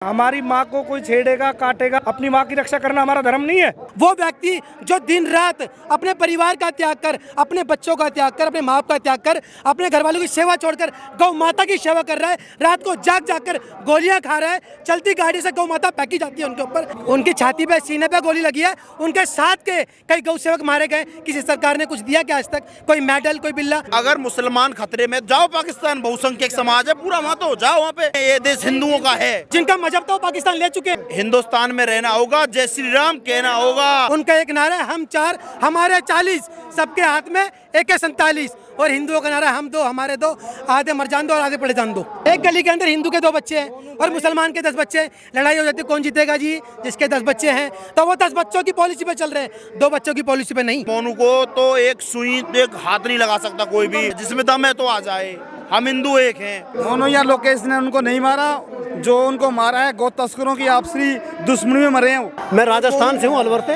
हमारी माँ को कोई छेड़ेगा काटेगा, अपनी माँ की रक्षा करना हमारा धर्म नहीं है। वो व्यक्ति जो दिन रात अपने परिवार का त्याग कर, अपने बच्चों का त्याग कर, अपने माँ का त्याग कर, अपने घर वालों की सेवा छोड़कर गौ माता की सेवा कर रहा है, रात को जाग जाग कर गोलियां खा रहा है, चलती गाड़ी से गौ माता फेंकी जाती है उनके ऊपर, उनकी छाती पे सीने पे गोली लगी है, उनके साथ के कई गौ सेवक मारे गए। किसी सरकार ने कुछ दिया क्या आज तक? कोई मेडल, कोई बिल्ला? अगर मुसलमान खतरे में, जाओ पाकिस्तान, बहुसंख्यक समाज है पूरा, वहाँ तो जाओ, वहाँ पे ये देश हिंदुओं का है। जिनका मजहब तो पाकिस्तान ले चुके हैं। हिंदुस्तान में रहना होगा, जय श्री राम कहना होगा। उनका एक नारा है, हम 4 हमारे 40, सबके हाथ में AK-47, और हिंदुओं का नारा हम 2 हमारे 2, आधे मर जान दो और आधे पड़े जान दो। एक गली के अंदर हिंदू के 2 बच्चे हैं और मुसलमान के 10 बच्चे हैं, लड़ाई हो जाती है, कौन जीतेगा जी? जिसके 10 बच्चे हैं तो वो 10 बच्चों की पॉलिसी पे चल रहे हैं, 2 बच्चों की पॉलिसी पे नहीं। मोनू को तो एक सुई, एक हाथ नहीं लगा सकता कोई भी, जिसमें दम है तो आ जाए, हम हिंदू एक हैं। मोनू या लोकेश ने उनको नहीं मारा, जो उनको मारा है गौ तस्करों की आपसी दुश्मनी में मरे हैं। मैं राजस्थान से हूँ, अलवर से,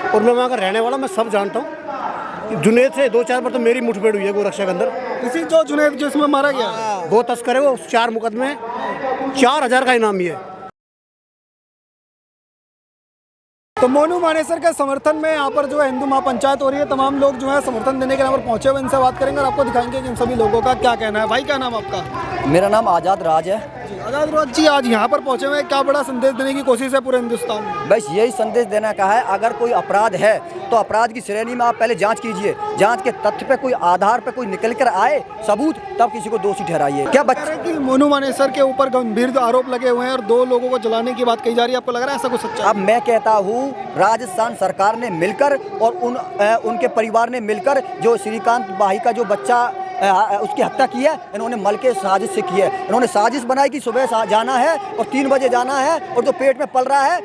और मैं वहाँ का रहने वाला, मैं सब जानता हूँ। जुनेद से 2-4 बार तो मेरी मुठभेड़ हुई है गोरक्षा के अंदर। इसी जो जुनेद जिसमें मारा गया गौ तस्कर है वो, 4 मुकदमे, 4000 का इनाम भी है। तो मोनू मानेसर के समर्थन में यहाँ पर जो है हिंदू महापंचायत हो रही है, तमाम लोग जो है समर्थन देने के यहाँ पर पहुंचे हुए, इनसे बात करेंगे और आपको दिखाएंगे कि इन सभी लोगों का क्या कहना है। भाई क्या नाम आपका? मेरा नाम आज़ाद राज है। आजाद राज जी, आज यहाँ पर पहुंचे हुए, क्या बड़ा संदेश देने की कोशिश है पूरे हिंदुस्तान में? बस यही संदेश देना का है, अगर कोई अपराध है तो अपराध की श्रेणी में आप पहले जांच कीजिए, जांच के तथ्य पे कोई आधार पे कोई निकल कर आए सबूत, तब किसी को दोषी ठहराइए। क्या बच्चे कि मोनू मानेसर के ऊपर गंभीर आरोप लगे हुए हैं और 2 लोगों को जलाने की बात कही जा रही है, आपको लग रहा है ऐसा कुछ सच्चा? अब मैं कहता हूँ, राजस्थान सरकार ने मिलकर और उनके परिवार ने मिलकर जो श्रीकांत भाई का जो बच्चा उसकी हत्या की है, इन्होंने मल के साजिश से की है। इन्होंने साजिश बनाई कि सुबह जाना है और 3 बजे जाना है, और जो पेट में पल रहा है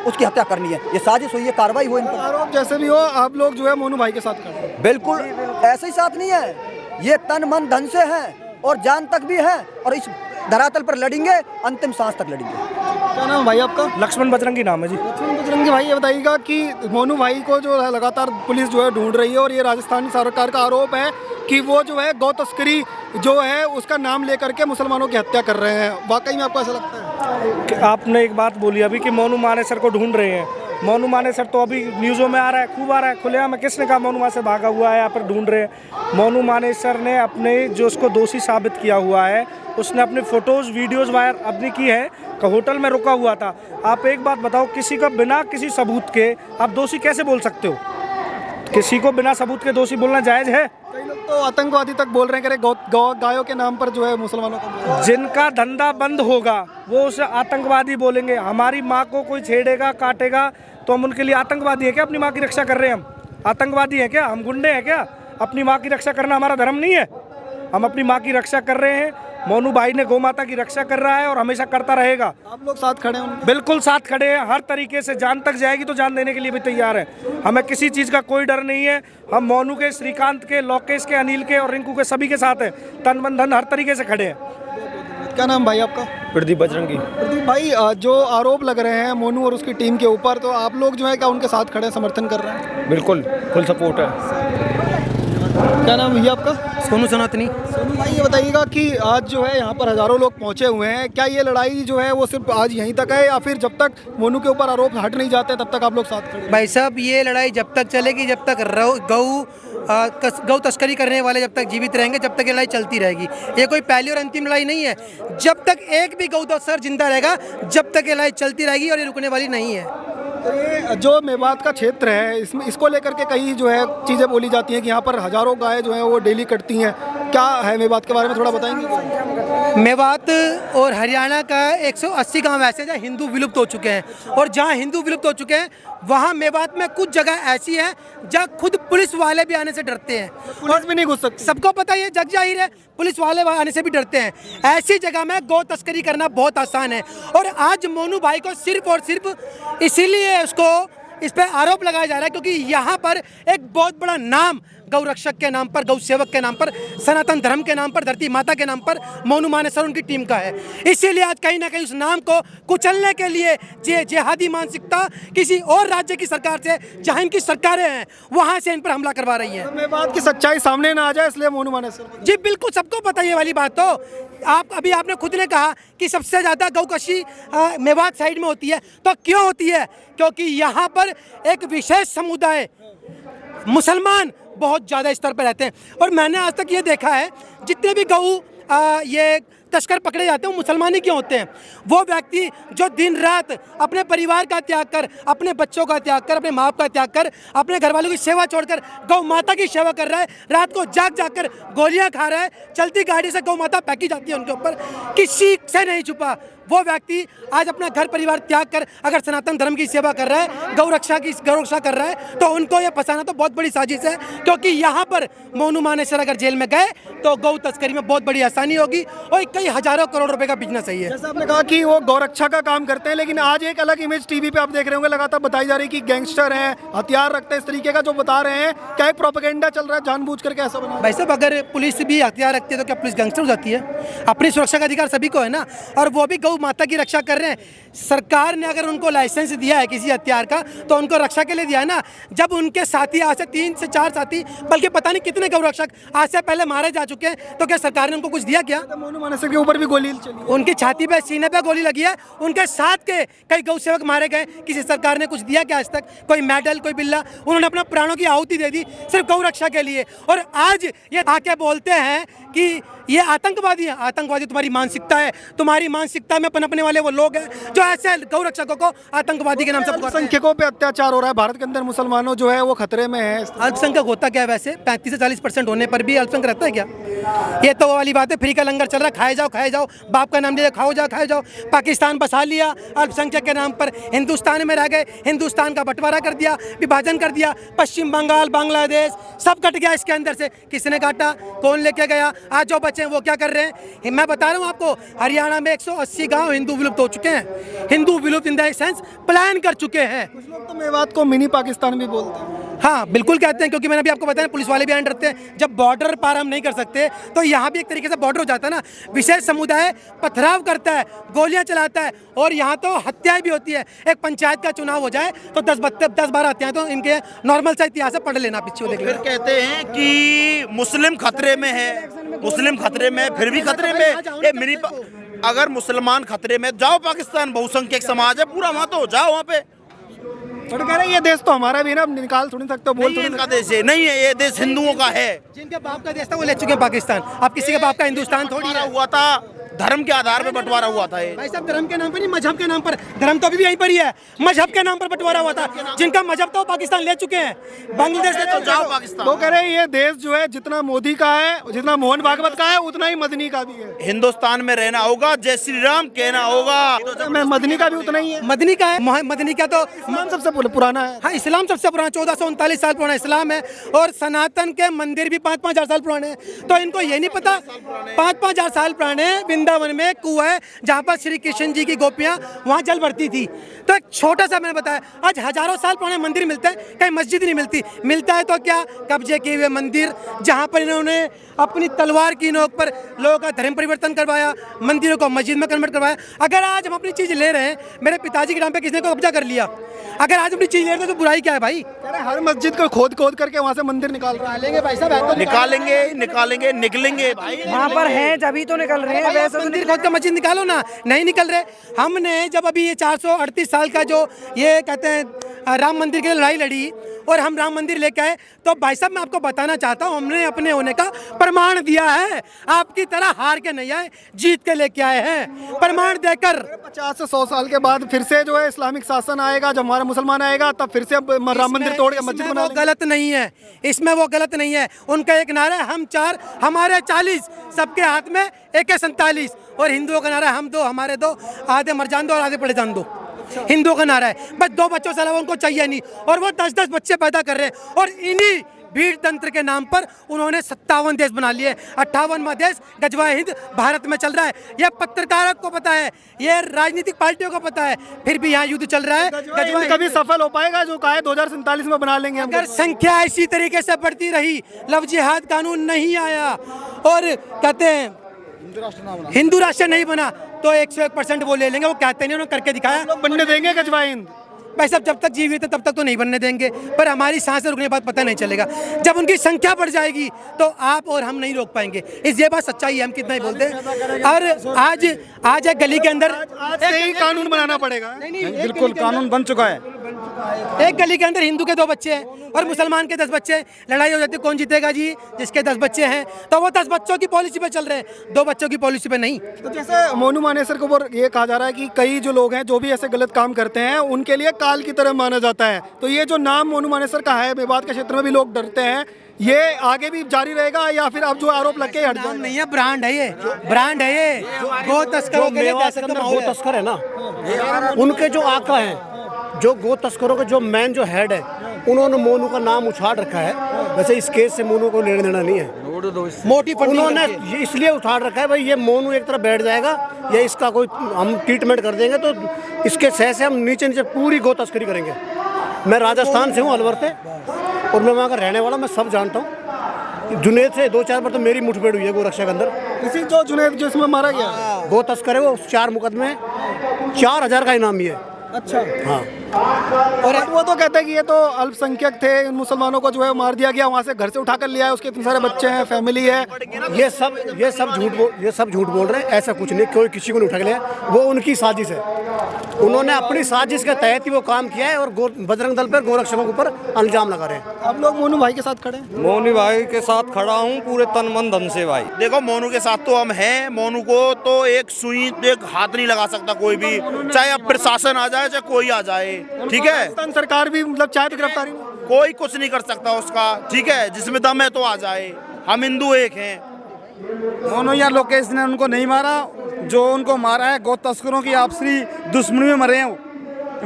उसकी हत्या करनी है। ये साजिश हुई है, कार्रवाई हुई इन पर। आरोप जैसे भी हो, आप लोग जो है मोनू भाई के साथ खड़े हैं। बिल्कुल ऐसे ही साथ नहीं है, ये तन मन धन से हैं और जान तक भी हैं, और इस धरातल पर लड़ेंगे, अंतिम सांस तक लड़ेंगे। क्या नाम भाई आपका? लक्ष्मण बजरंगी नाम है जी। लक्ष्मण बजरंगी भाई, ये बताइएगा कि मोनू भाई को जो है लगातार पुलिस जो है ढूंढ रही है, और ये राजस्थान सरकार का आरोप है कि वो जो है गौ तस्करी जो है उसका नाम लेकर के मुसलमानों की हत्या कर रहे हैं। वाकई में आपको ऐसा लगता है? कि आपने एक बात बोली अभी कि मोनू मानेसर को ढूंढ रहे हैं। मोनू मानेसर तो अभी न्यूज़ों में आ रहा है, खूब आ रहा है खुलेआम। किसने कहा मोनू वहाँ से भागा हुआ है, यहाँ पर ढूंढ रहे हैं? मोनू मानेसर ने अपने जो उसको दोषी साबित किया हुआ है, उसने अपने फ़ोटोज़ वीडियोज़ वायर अपनी की है कि होटल में रुका हुआ था। आप एक बात बताओ, किसी का बिना किसी सबूत के आप दोषी कैसे बोल सकते हो? किसी को बिना सबूत के दोषी बोलना जायज़ है? कई लोग तो आतंकवादी तक बोल रहे हैं कि गायों के नाम पर जो है मुसलमानों को। जिनका धंधा बंद होगा वो उसे आतंकवादी बोलेंगे। हमारी माँ को कोई छेड़ेगा काटेगा तो हम उनके लिए आतंकवादी है क्या? अपनी माँ की रक्षा कर रहे हैं हम? आतंकवादी है क्या? हम गुंडे हैं क्या? अपनी माँ की रक्षा करना हमारा धर्म नहीं है। हम अपनी माँ की रक्षा कर रहे हैं। मोनू भाई ने गौ माता की रक्षा कर रहा है और हमेशा करता रहेगा। आप लोग साथ खड़े हैं? बिल्कुल साथ खड़े हैं, हर तरीके से। जान तक जाएगी तो जान देने के लिए भी तैयार है। हमें किसी चीज़ का कोई डर नहीं है। हम मोनू के, श्रीकांत के, लोकेश के, अनिल के और रिंकू के सभी के साथ हैं। तन मन धन हर तरीके से खड़े हैं। क्या नाम भाई आपका? प्रदीप बजरंगी। प्रदीप भाई, जो आरोप लग रहे हैं मोनू और उसकी टीम के ऊपर, तो आप लोग जो है क्या उनके साथ खड़े हैं, समर्थन कर रहे हैं? बिल्कुल, फुल सपोर्ट है। क्या नाम भैया आपका? सोनू सनातनी। सोनू भाई, ये बताइएगा कि आज जो है यहाँ पर हजारों लोग पहुँचे हुए हैं, क्या ये लड़ाई जो है वो सिर्फ आज यहीं तक है, या फिर जब तक मोनू के ऊपर आरोप हट नहीं जाते तब तक आप लोग साथ खड़े हैं? भाई साहब, ये लड़ाई जब तक चलेगी, जब तक गौ तस्करी करने वाले जब तक जीवित रहेंगे, जब तक ये लड़ाई चलती रहेगी। ये कोई पहली और अंतिम लड़ाई नहीं है। जब तक एक भी गौ तस्कर जिंदा रहेगा, जब तक ये लड़ाई चलती रहेगी और ये रुकने वाली नहीं है। तो ये जो मेवात का क्षेत्र है, इसको लेकर के कई जो है चीज़ें बोली जाती हैं कि यहाँ पर हजारों गाय जो हैं वो डेली कटती हैं। क्या है मेवात के बारे में थोड़ा बताएंगे? मेवात और हरियाणा का 180 गांव ऐसे जहाँ हिंदू विलुप्त हो चुके हैं, और जहाँ हिंदू विलुप्त हो चुके हैं वहाँ मेवात में कुछ जगह ऐसी है जहाँ खुद पुलिस वाले भी आने से डरते हैं। पुलिस भी नहीं घुस सकती। सबको पता है, जग जाहिर है, पुलिस वाले आने से भी डरते हैं। ऐसी जगह में गौ तस्करी करना बहुत आसान है, और आज मोनू भाई को सिर्फ और सिर्फ इसीलिए उसको इस पर आरोप लगाया जा रहा है क्योंकि यहाँ पर एक बहुत बड़ा नाम गौ रक्षक के नाम पर, गौ सेवक के नाम पर, सनातन धर्म के नाम पर, धरती माता के नाम पर मोनू मानेसर उनकी टीम का है। इसीलिए आज कहीं ना कहीं उस नाम को कुचलने के लिए जिहादी मानसिकता किसी और राज्य की सरकार से, जहाँ इनकी सरकारें हैं, वहाँ से इन पर हमला करवा रही है। मैं बात की सच्चाई सामने ना आ जाए इसलिए मोनू मानेसर। जी बिल्कुल, सबको पता है ये वाली बात। तो आप अभी आपने खुद ने कहा कि सबसे ज़्यादा गौकशी मेवात साइड में होती है, तो क्यों होती है? क्योंकि यहाँ पर एक विशेष समुदाय मुसलमान बहुत ज़्यादा स्तर पर रहते हैं। और मैंने आज तक ये देखा है जितने भी गऊ ये तस्कर पकड़े जाते हैं वो मुसलमान ही क्यों होते हैं? वो व्यक्ति जो दिन रात अपने परिवार का त्याग कर, अपने बच्चों का त्याग कर, अपने माँ बाप का त्याग कर, अपने घर वालों की सेवा छोड़कर गौ माता की सेवा कर रहा है, रात को जाग जाग कर गोलियां खा रहा है, चलती गाड़ी से गौ माता फेंकी जाती है उनके ऊपर, किसी से नहीं छुपा। वो व्यक्ति आज अपना घर परिवार त्याग कर अगर सनातन धर्म की सेवा कर रहा है, गौ रक्षा कर रहा है, तो उनको ये फंसाना तो बहुत बड़ी साजिश है। क्योंकि यहाँ पर मोनू मानेसर अगर जेल में गए तो गौ तस्करी में बहुत बड़ी आसानी होगी और कई हजारों करोड़ रुपए का बिजनेस है ये। जैसे आपने कहा कि वो गौरक्षा का काम करते हैं, लेकिन आज एक अलग इमेज टीवी पे आप देख रहे होंगे, लगातार बताई जा रही है कि गैंगस्टर हैं, हथियार रखते हैं, इस तरीके का जो बता रहे हैं। क्या एक प्रोपेगेंडा चल रहा है जानबूझ करके ऐसा बना? भाई साहब, अगर पुलिस भी हथियार रखती है तो क्या पुलिस गैंगस्टर हो जाती है? अपनी सुरक्षा का अधिकार सभी को है ना, और वो भी गौ माता की रक्षा कर रहे हैं। सरकार ने अगर उनको लाइसेंस दिया है किसी हथियार का तो उनको रक्षा के लिए दिया है ना। जब उनके साथी आज से 3 से 4 साथी, बल्कि पता नहीं कितने गौ रक्षक आज से पहले मारे जा चुके हैं, तो क्या सरकार ने उनको कुछ दिया? क्या मोनू मानेसर के ऊपर भी गोली चली, उनकी छाती पे सीने पे गोली लगी है, उनके साथ के कई गौ सेवक मारे गए, किसी सरकार ने कुछ दिया क्या आज तक? कोई मेडल, कोई बिल्ला? उन्होंने अपना प्राणों की आहुति दे दी सिर्फ गौ रक्षा के लिए। और आज ये आके बोलते हैं कि ये आतंकवादी है। आतंकवादी तुम्हारी मानसिकता है, तुम्हारी मानसिकता में पनपने वाले वो लोग हैं जो ऐसे गौ रक्षकों को आतंकवादी के नाम से पुकारते हैं। अल्पसंख्यकों पे अत्याचार हो रहा है भारत के अंदर, मुसलमानों जो है वो खतरे में है। अल्पसंख्यक होता क्या है वैसे? 35 से 40% होने पर भी अल्पसंख्यक रहता है क्या? ये तो वो वाली बात है, फ्री का लंगर चल रहा है, खाए जाओ, बाप का नाम लिया, खाए जाओ। पाकिस्तान बसा लिया अल्पसंख्यक के नाम पर, हिंदुस्तान में रह गए, हिंदुस्तान का बंटवारा कर दिया, विभाजन कर दिया, पश्चिम बंगाल, बांग्लादेश सब कट गया इसके अंदर से। किसने काटा? कौन लेके गया? आज जो बच्चे हैं वो क्या कर रहे हैं? मैं बता रहा हूँ आपको, हरियाणा में 180 गांव हिंदू विलुप्त हो चुके हैं। हिंदू विलुप्त इन द सेंस प्लान कर चुके हैं। कुछ लोग तो मेवात को मिनी पाकिस्तान भी बोलते हैं। हाँ बिल्कुल कहते हैं, क्योंकि मैंने अभी आपको बताया पुलिस वाले भी आने डरते हैं। जब बॉर्डर पार हम नहीं कर सकते तो यहाँ भी एक तरीके से बॉर्डर हो जाता है ना। विशेष समुदाय पथराव करता है, गोलियां चलाता है, और यहाँ तो हत्याएं भी होती है। एक पंचायत का चुनाव हो जाए तो 10-12 हत्याएं तो इनके नॉर्मल सा इतिहास है, पढ़ लेना पीछे देख फिर कहते हैं कि मुस्लिम खतरे में है, मुस्लिम खतरे में, फिर भी खतरे में ये मिनी अगर मुसलमान खतरे में, जाओ पाकिस्तान, बहुसंख्यक समाज है पूरा, वहाँ तो जाओ वहाँ पे। बट कह रहे हैं ये देश तो हमारा भी ना, निकाल थोड़ी सकते, बोल थोड़ी इनका देश है नहीं है, ये देश हिंदुओं का है। जिनके बाप का देश था वो ले चुके हैं पाकिस्तान। अब किसी के बाप का हिंदुस्तान थोड़ी है। हुआ था धर्म के आधार पर बंटवारा हुआ था ये। भाई साहब, धर्म के नाम पर नहीं, मजहब के नाम पर। धर्म तो अभी भी यहीं पर ही है, मजहब के नाम पर बंटवारा हुआ था। जिनका मजहब तो पाकिस्तान ले चुके हैं, बांग्लादेश ले, तो जाओ पाकिस्तान। वो कह रहे हैं ये देश जो है जितना मोदी का है, जितना मोहन भागवत का है, उतना ही मदनी का भी है। हिंदुस्तान में रहना होगा, जय श्री राम कहना होगा। मैं मदनी का भी उतना ही है। मदनी का है, मदनी का तो इस्लाम सबसे पुराना है। हाँ, इस्लाम सबसे पुराना 1439 साल पुराना इस्लाम है, और सनातन के मंदिर भी 5-5 हजार साल पुराने हैं। तो इनको ये नहीं पता 5-5 हजार साल पुराने वृंदावन में कुआं है जहाँ पर श्री कृष्ण जी की गोपियाँ वहाँ जल भरती थी। तो एक छोटा सा मैंने बताया, आज हजारों साल पुराने मंदिर मिलते हैं, कहीं मस्जिद नहीं मिलती। मिलता है तो क्या? कब्जे किए हुए मंदिर, जहाँ पर इन्होंने अपनी तलवार की नोक पर लोगों का धर्म परिवर्तन करवाया, मंदिरों को मस्जिद में कन्वर्ट करवाया। अगर आज हम अपनी चीज़ ले रहे हैं, मेरे पिताजी के नाम पे किसने को कब्जा कर लिया, अगर आज अपनी चीज़ ले रहे हैं तो बुराई क्या है भाई? हर मस्जिद को खोद करके वहाँ से मंदिर निकाल लेंगे भाई साहब, निकालेंगे निकलेंगे भाई। वहाँ पर हैं तभी तो निकल रहे हैं, वैसे मंदिर खोद का मस्जिद निकालो ना, नहीं निकल रहे। हमने जब अभी ये 438 साल का जो ये कहते हैं राम मंदिर के लिए लड़ाई लड़ी और हम राम मंदिर लेके आए, तो भाई साहब मैं आपको बताना चाहता हूँ, हमने अपने होने का प्रमाण दिया है। आपकी तरह हार के नहीं आए, जीत के लेके आए हैं, प्रमाण देकर। 50 से 100 साल के बाद फिर से जो है इस्लामिक शासन आएगा, जब हमारा मुसलमान आएगा तब फिर से राम मंदिर तोड़ के मस्जिद बना। गलत नहीं है, इसमें वो गलत नहीं है। उनका एक नारा है, हम 4 हमारे 40, सबके हाथ में AK-47, और हिंदुओं का नारा है, हम 2 हमारे 2, आधे मर जान दो और आधे पड़े जान दो। हिंदुओं का नारा है, बस 2 बच्चों से अलावा उनको चाहिए नहीं, और वो 10-10 बच्चे पैदा कर रहे हैं। और इन्हीं भीड़ तंत्र के नाम पर उन्होंने 57 देश बना लिए। 58वां देश गजवाए हिंद भारत में चल रहा है। यह पत्रकारों को पता है, ये राजनीतिक पार्टियों को पता है, फिर भी यहाँ युद्ध चल रहा है। गजवाए कभी सफल हो पाएगा? जो कहा है 2047 में बना लेंगे हम। अगर संख्या इसी तरीके से बढ़ती रही, लव जिहाद कानून नहीं आया और कहते हैं हिंदू राष्ट्र नहीं बना, तो 101% वो ले लेंगे। वो कहते नहीं, उन्होंने करके दिखाया। बनने देंगे गजवाए हिंद? भाई साहब जब तक जीवित है तब तक तो नहीं बनने देंगे, पर हमारी सांसें रुकने के बाद पता नहीं चलेगा। जब उनकी संख्या बढ़ जाएगी तो आप और हम नहीं रोक पाएंगे। ये बात सच्चाई है, हम कितना ही बोलते हैं। और आज एक गली के अंदर आज से ही कानून बनाना पड़ेगा। बिल्कुल कानून बन चुका है। एक गली के अंदर हिंदू के 2 बच्चे हैं और मुसलमान के 10 बच्चे हैं, लड़ाई हो जाती है कौन जीतेगा जी? जिसके 10 बच्चे हैं तो वो 10 बच्चों की पॉलिसी पे चल रहे हैं, 2 बच्चों की पॉलिसी पे नहीं। तो जैसे मोनू मानेसर को ऊपर ये कहा जा रहा है कि कई जो लोग हैं जो भी ऐसे गलत काम करते हैं उनके लिए काल की तरह माना जाता है, तो ये जो नाम मोनू मानेसर का है मेवात के क्षेत्र में भी लोग डरते हैं, ये आगे भी जारी रहेगा या फिर अब जो आरोप लग के हट नाम जाएगा? नहीं है, ब्रांड है ये, ब्रांड है ये। गो तस्करों के लिए मेवात के अंदर गो तस्कर है ना, उनके जो आका हैं, जो गो तस्करों के जो मेन जो हेड है, उन्होंने मोनू का नाम उछाल रखा है। वैसे इस केस से मोनू को लेना देना नहीं है, मोटी उन्होंने ये इसलिए उछाल रखा है भाई ये मोनू एक तरफ बैठ जाएगा या इसका कोई हम ट्रीटमेंट कर देंगे तो इसके सह से हम नीचे नीचे पूरी गो तस्करी करेंगे। मैं राजस्थान से हूँ, अलवर से, और मैं वहाँ का रहने वाला, मैं सब जानता हूँ। जुनेद से 2-4 बार तो मेरी मुठभेड़ हुई है गोरक्षा के अंदर। इसी जो जुनेद जिसमें मारा गया गो तस्कर है वो, 4 मुकदमे, 4000 का इनाम ही है। अच्छा हाँ, और वो तो कहते हैं कि ये तो अल्पसंख्यक थे, इन मुसलमानों को जो है मार दिया गया, वहाँ से घर से उठा कर लिया है, उसके इतने सारे बच्चे हैं, फैमिली है। ये सब झूठ बोल रहे हैं। ऐसा कुछ नहीं, कोई किसी को नहीं उठा के लिया, वो उनकी साजिश है। उन्होंने अपनी साजिश के तहत ही वो काम किया है और बजरंग दल पर गोरक्षकों के ऊपर इल्जाम लगा रहे हैं। आप लोग मोनू भाई के साथ खड़े हैं? मोनू भाई के साथ खड़ा हूँ पूरे तन मन धन से भाई। देखो मोनू के साथ तो हम हैं, मोनू को तो एक सुई एक हाथ नहीं लगा सकता कोई भी, चाहे अब प्रशासन आ जाए चाहे कोई आ जाए, ठीक है। राजस्थान सरकार भी मतलब चाहे तो गिरफ्तारी नहीं। कोई कुछ नहीं कर सकता उसका, ठीक है। जिसमें दम है तो आ जाए, हम हिंदू एक हैं। मोनू या लोकेश ने उनको नहीं मारा, जो उनको मारा है गौ तस्करों की आपसी दुश्मनी में मरे हैं वो।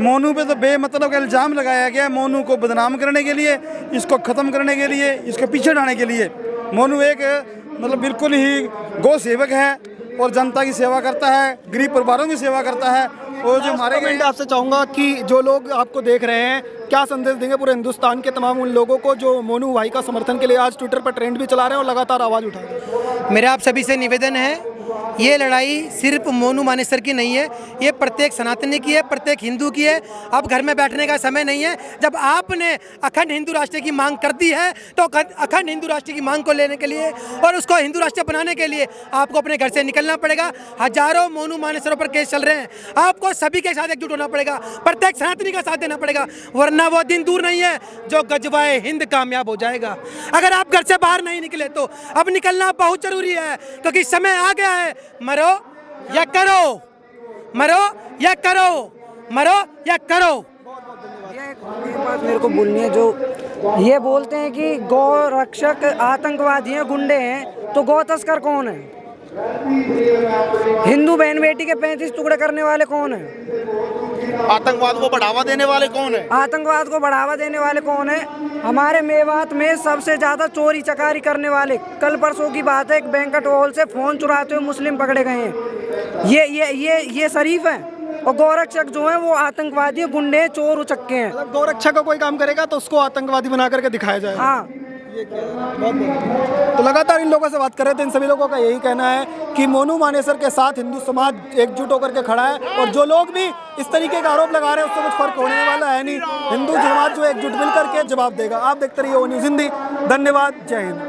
मोनू पे तो बेमतलब का इल्ज़ाम लगाया गया है, मोनू को बदनाम करने के लिए, इसको ख़त्म करने के लिए, इसके पीछे डालने के लिए। मोनू एक मतलब बिल्कुल ही गौ सेवक है और जनता की सेवा करता है, गरीब परिवारों की सेवा करता है। और जो हमारे मैं आपसे चाहूँगा कि जो लोग आपको देख रहे हैं क्या संदेश देंगे पूरे हिंदुस्तान के तमाम उन लोगों को जो मोनू भाई का समर्थन के लिए आज ट्विटर पर ट्रेंड भी चला रहे हैं और लगातार आवाज़ उठा रहे हैं? मेरा आप सभी से निवेदन है, ये लड़ाई सिर्फ मोनू मानेसर की नहीं है, ये प्रत्येक सनातनी की है, प्रत्येक हिंदू की है। अब घर में बैठने का समय नहीं है। जब आपने अखंड हिंदू राष्ट्र की मांग कर दी है तो अखंड हिंदू राष्ट्र की मांग को लेने के लिए और उसको हिंदू राष्ट्र बनाने के लिए आपको अपने घर से निकलना पड़ेगा। हजारों मोनू मानेसरों पर केस चल रहे हैं, आपको सभी के साथ एकजुट होना पड़ेगा, प्रत्येक सनातनी का साथ देना पड़ेगा, वरना वो दिन दूर नहीं है जो गजवाए हिंद कामयाब हो जाएगा। अगर आप घर से बाहर नहीं निकले तो अब निकलना बहुत जरूरी है, क्योंकि समय आ गया है। मरो या करो, मरो या करो, मरो या करो। एक बात मेरे को बोलनी है, जो ये बोलते हैं कि गौ रक्षक आतंकवादी हैं, गुंडे हैं, तो गौ तस्कर कौन है? हिंदू बहन बेटी के 35 टुकड़े करने वाले कौन है? आतंकवाद को बढ़ावा देने वाले कौन है? आतंकवाद को बढ़ावा देने वाले कौन है? हमारे मेवात में सबसे ज्यादा चोरी चकारी करने वाले, कल परसों की बात है, एक बैंक्वेट हॉल से फोन चुराते हुए मुस्लिम पकड़े गए हैं। ये शरीफ है। और गौरक्षक जो है वो आतंकवादी, गुंडे, चोर, उचक्के हैं। मतलब गौरक्षा का कोई काम करेगा तो उसको आतंकवादी बना करके दिखाया जाएगा। हाँ, तो लगातार इन लोगों से बात कर रहे थे, इन सभी लोगों का यही कहना है कि मोनू मानेसर के साथ हिंदू समाज एकजुट होकर के खड़ा है और जो लोग भी इस तरीके का आरोप लगा रहे हैं उससे कुछ फर्क होने वाला है नहीं। हिंदू समाज जो एकजुट मिल करके जवाब देगा। आप देखते रहिए ओ न्यूज़ हिंदी। धन्यवाद, जय हिंद।